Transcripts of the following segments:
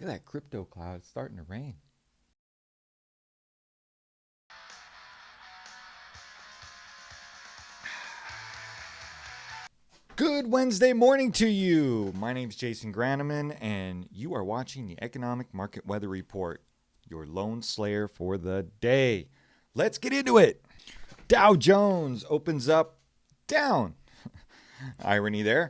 Look at that crypto cloud. It's starting to rain. Good Wednesday morning to you. My name's Jason Graneman, and you are watching the Economic Market Weather Report, your LoanSlayer for the day. Let's get into it. Dow Jones opens up down. Irony there.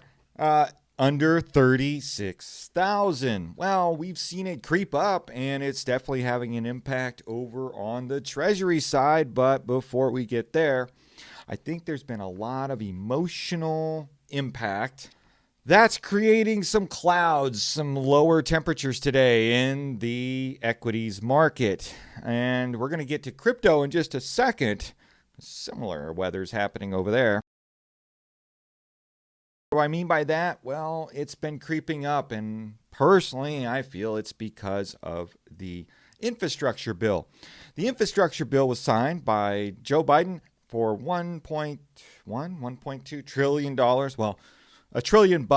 Under 36,000. Well, we've seen it creep up, and it's definitely having an impact over on the Treasury side. But before we get there, I think there's been a lot of emotional impact. That's creating some clouds, some lower temperatures today in the equities market. And we're going to get to crypto in just a second. Similar weather's happening over there. What do I mean by that? Well, it's been creeping up, and personally, I feel it's because of the infrastructure bill. The infrastructure bill was signed by Joe Biden for $1.2 trillion. Well, $1 trillion.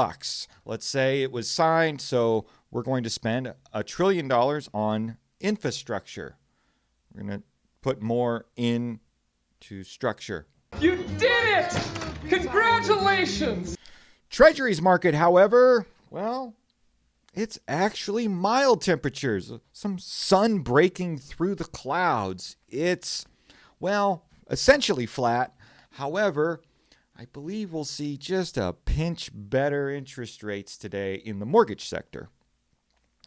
Let's say it was signed, so we're going to spend $1 trillion on infrastructure. We're going to put more into structure. You did it! Congratulations! Treasuries market, however, well, it's actually mild temperatures, some sun breaking through the clouds. It's, well, essentially flat. However, I believe we'll see just a pinch better interest rates today in the mortgage sector.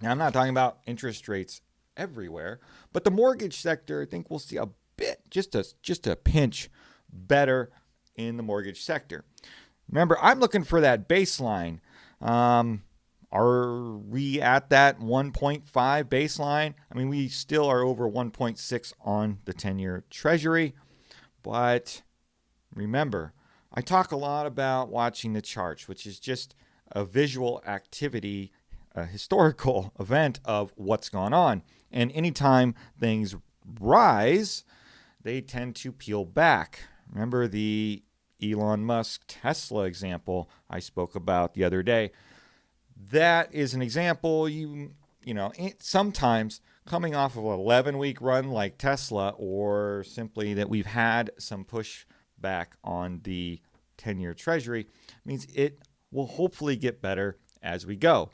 Now, I'm not talking about interest rates everywhere, but the mortgage sector, I think we'll see a bit, just a pinch better in the mortgage sector. Remember, I'm looking for that baseline. Are we at that 1.5 baseline? I mean, we still are over 1.6 on the 10-year Treasury. But remember, I talk a lot about watching the charts, which is just a visual activity, a historical event of what's gone on. And anytime things rise, they tend to peel back. Remember the Elon Musk Tesla example I spoke about the other day. That is an example, you know, sometimes coming off of an 11-week run like Tesla, or simply that we've had some pushback on the 10-year Treasury, means it will hopefully get better as we go.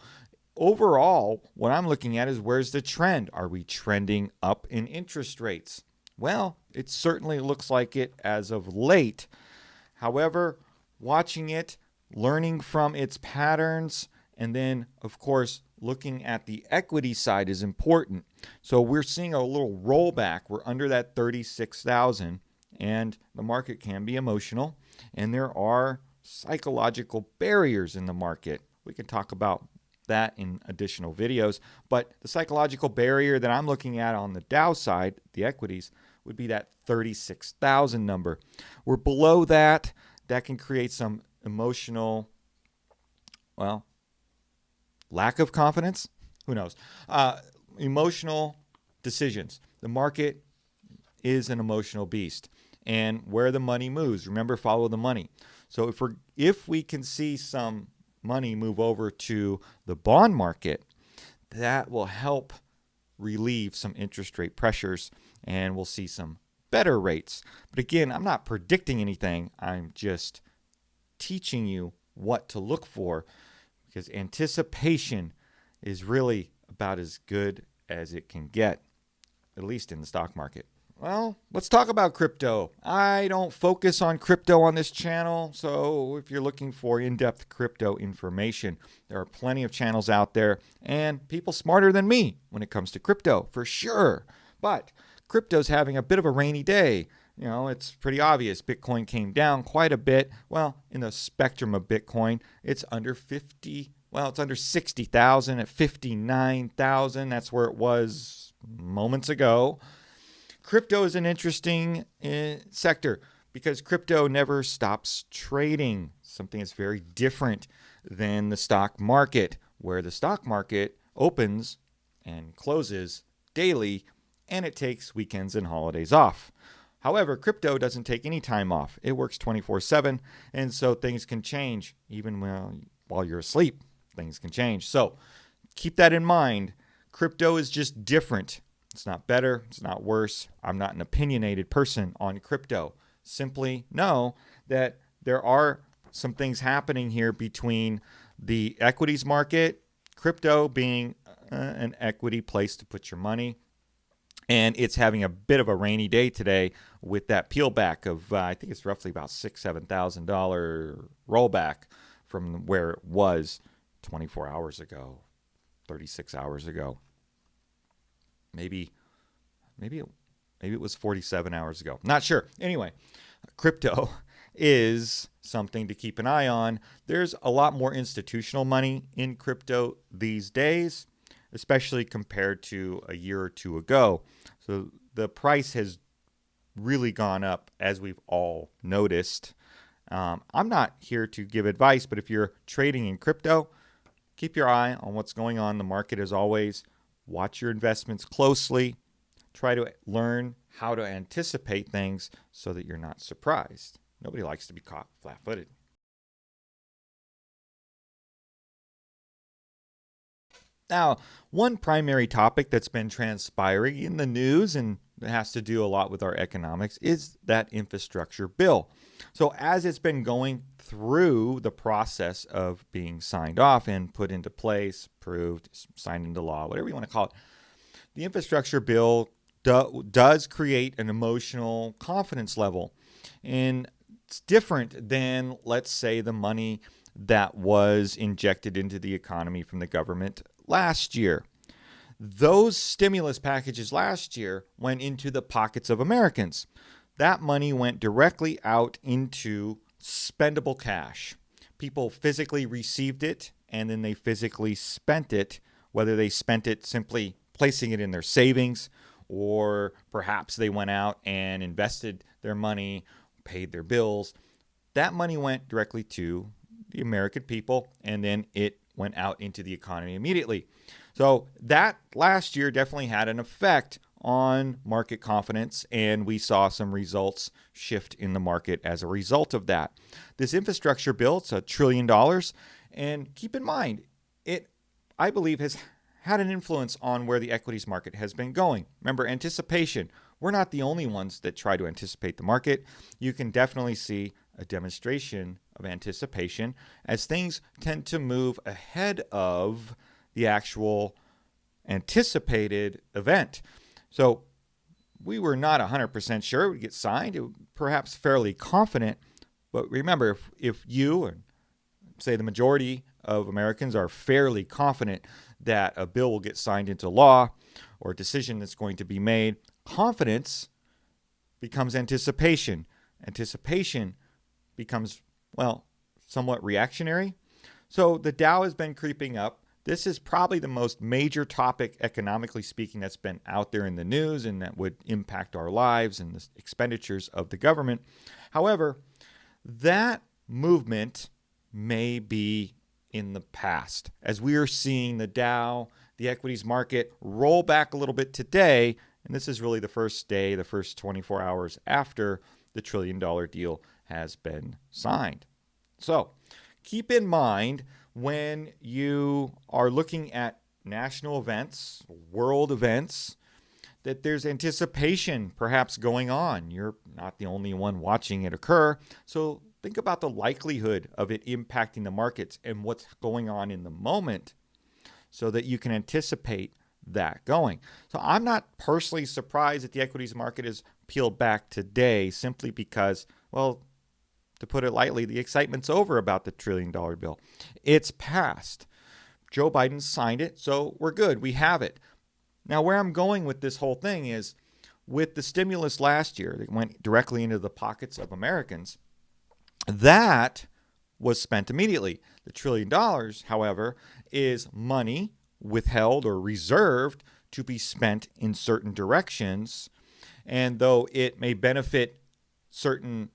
Overall, what I'm looking at is where's the trend? Are we trending up in interest rates? Well, it certainly looks like it as of late. However, watching it, learning from its patterns, and then, of course, looking at the equity side is important. So we're seeing a little rollback. We're under that 36,000, and the market can be emotional, and there are psychological barriers in the market. We can talk about that in additional videos, but the psychological barrier that I'm looking at on the Dow side, the equities, would be that 36,000 number. We're below that. That can create some emotional, well, lack of confidence. Who knows? Emotional decisions. The market is an emotional beast. And where the money moves, remember, follow the money. So if we can see some money move over to the bond market, that will help relieve some interest rate pressures, and we'll see some better rates. But again, I'm not predicting anything. I'm just teaching you what to look for, because anticipation is really about as good as it can get, at least in the stock market. Well, let's talk about crypto. I don't focus on crypto on this channel, so if you're looking for in-depth crypto information, there are plenty of channels out there and people smarter than me when it comes to crypto, for sure. But crypto's having a bit of a rainy day. You know, it's pretty obvious. Bitcoin came down quite a bit. Well, in the spectrum of Bitcoin, it's under 60,000 at 59,000. That's where it was moments ago. Crypto is an interesting sector because crypto never stops trading, something that's very different than the stock market, where the stock market opens and closes daily, and it takes weekends and holidays off. However, crypto doesn't take any time off. It works 24/7, and so things can change even while you're asleep. Things can change. So keep that in mind. Crypto is just different. It's not better. It's not worse. I'm not an opinionated person on crypto. Simply know that there are some things happening here between the equities market, crypto being an equity place to put your money, and it's having a bit of a rainy day today with that peel back of I think it's roughly about $6,000-$7,000 rollback from where it was 24 hours ago, 36 hours ago. Maybe it was 47 hours ago. Not sure. Anyway, crypto is something to keep an eye on. There's a lot more institutional money in crypto these days, especially compared to a year or two ago. So the price has really gone up, as we've all noticed. I'm not here to give advice, but if you're trading in crypto, keep your eye on what's going on in the market as always. Watch your investments closely. Try to learn how to anticipate things so that you're not surprised. Nobody likes to be caught flat-footed. Now, one primary topic that's been transpiring in the news and has to do a lot with our economics is that infrastructure bill. So as it's been going through the process of being signed off and put into place, approved, signed into law, whatever you want to call it, the infrastructure bill does create an emotional confidence level. And it's different than, let's say, the money that was injected into the economy from the government last year. Those stimulus packages last year went into the pockets of Americans. That money went directly out into spendable cash. People physically received it and then they physically spent it, whether they spent it simply placing it in their savings or perhaps they went out and invested their money, paid their bills. That money went directly to the American people and then it went out into the economy immediately. So that last year definitely had an effect on market confidence, and we saw some results shift in the market as a result of that. This infrastructure bill, it's $1 trillion, and keep in mind, it, I believe, has had an influence on where the equities market has been going. Remember, anticipation. We're not the only ones that try to anticipate the market. You can definitely see a demonstration of anticipation as things tend to move ahead of the actual anticipated event. So we were not 100% sure it would get signed, perhaps fairly confident. But remember, if you, or say the majority of Americans, are fairly confident that a bill will get signed into law or a decision that's going to be made, confidence becomes anticipation. Anticipation becomes, well, somewhat reactionary. So the Dow has been creeping up. This is probably the most major topic, economically speaking, that's been out there in the news and that would impact our lives and the expenditures of the government. However, that movement may be in the past. As we are seeing the Dow, the equities market, roll back a little bit today, and this is really the first day, the first 24 hours after the $1 trillion deal has been signed. So keep in mind, when you are looking at national events, world events, that there's anticipation perhaps going on. You're not the only one watching it occur. So think about the likelihood of it impacting the markets and what's going on in the moment so that you can anticipate that going. So I'm not personally surprised that the equities market is peeled back today simply because, well, to put it lightly, the excitement's over about the $1 trillion bill. It's passed. Joe Biden signed it, so we're good. We have it. Now, where I'm going with this whole thing is with the stimulus last year that went directly into the pockets of Americans, that was spent immediately. The $1 trillion, however, is money withheld or reserved to be spent in certain directions. And though it may benefit certain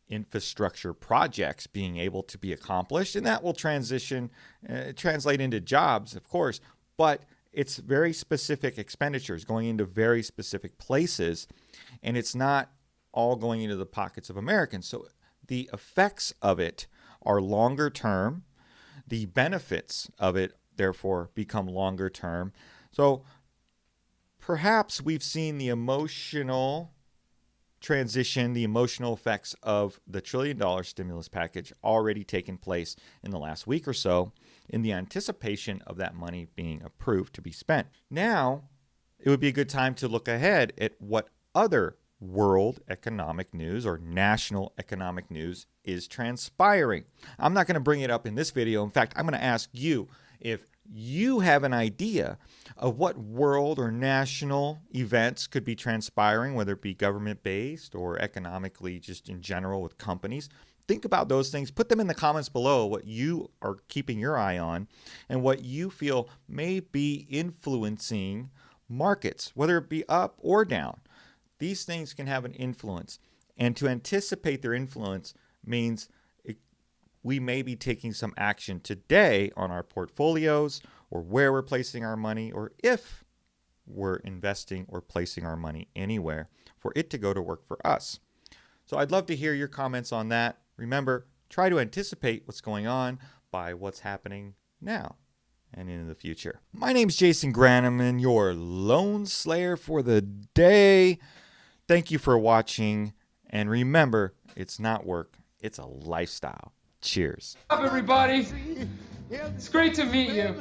infrastructure projects being able to be accomplished, and that will translate into jobs, of course, but it's very specific expenditures going into very specific places, and it's not all going into the pockets of Americans. So the effects of it are longer term. The benefits of it, therefore, become longer term. So perhaps we've seen the emotional transition, the emotional effects of the $1 trillion stimulus package already taken place in the last week or so in the anticipation of that money being approved to be spent. Now, it would be a good time to look ahead at what other world economic news or national economic news is transpiring. I'm not going to bring it up in this video. In fact, I'm going to ask you if you have an idea of what world or national events could be transpiring, whether it be government-based or economically just in general with companies. Think about those things. Put them in the comments below, what you are keeping your eye on and what you feel may be influencing markets, whether it be up or down. These things can have an influence, and to anticipate their influence means we may be taking some action today on our portfolios or where we're placing our money, or if we're investing or placing our money anywhere for it to go to work for us. So I'd love to hear your comments on that. Remember, try to anticipate what's going on by what's happening now and in the future. My name's Jason Granneman, your Loan Slayer for the day. Thank you for watching, and remember, it's not work, it's a lifestyle. Cheers. What's up, everybody? It's great to meet you.